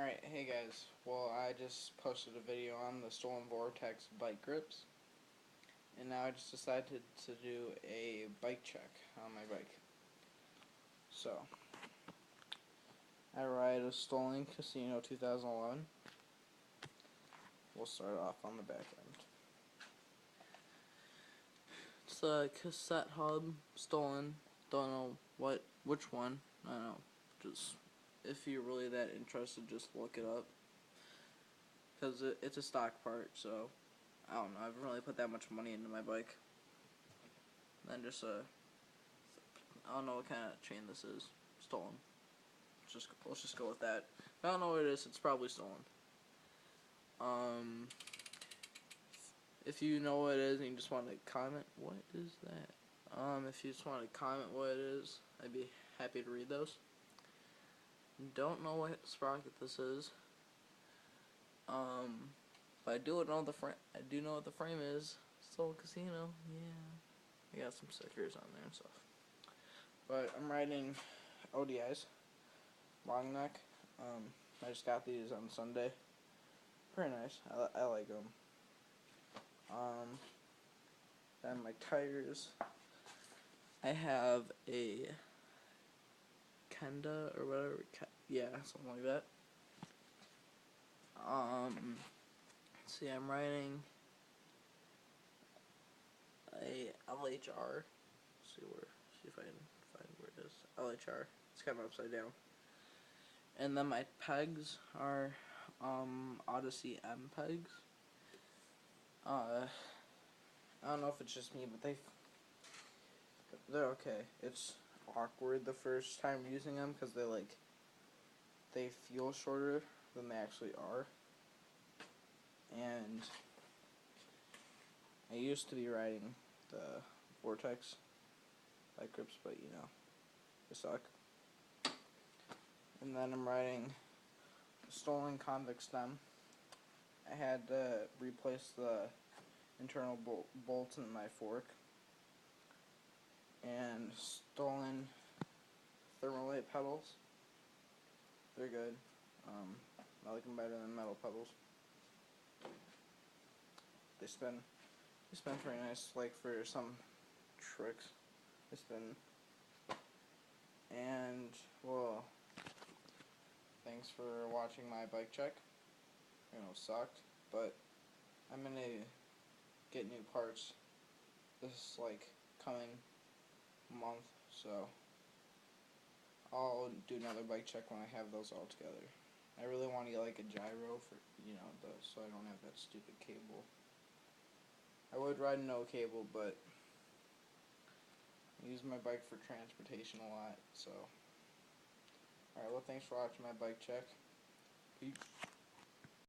Alright, hey guys. Well, I just posted a video on the Stolen Vortex bike grips, and now I just decided to do a bike check on my bike. So, I ride a Stolen Casino 2011. We'll start off on the back end. It's a cassette hub, Stolen. Don't know which one. I don't know. Just, if you're really that interested, just look it up. Because it's a stock part, so I don't know. I haven't really put that much money into my bike. Then just I don't know what kind of chain this is. Stolen. Let's just go with that. If I don't know what it is, it's probably stolen. If you know what it is and you just want to comment, what is that? If you just want to comment what it is, I'd be happy to read those. Don't know what sprocket this is. But I do know the frame. I do know what the frame is. Stolen Casino. Yeah, I got some stickers on there and stuff. But I'm riding ODIs, long neck. I just got these on Sunday. Pretty nice. I like them. Then my tires. I have a Kenda or whatever. Yeah, something like that. Let's see, I'm riding a LHR. See if I can find where it is. LHR. It's kind of upside down. And then my pegs are Odyssey M pegs. I don't know if it's just me, but they're okay. It's awkward the first time using them because they feel shorter than they actually are. And I used to be riding the Vortex bike grips, but you know, they suck. And then I'm riding a Stolen Convict stem. I had to replace the internal bolts in my fork. And Stolen Thermalate pedals. They're good. I like them better than metal pedals. They spin pretty nice, like for some tricks. They spin. And, well, thanks for watching my bike check. You know, it sucked, but I'm gonna get new parts this coming month, so I'll do another bike check when I have those all together. I really want to get like a gyro for, you know, so I don't have that stupid cable. I would ride no cable, but I use my bike for transportation a lot, so. Alright, well, thanks for watching my bike check. Peace.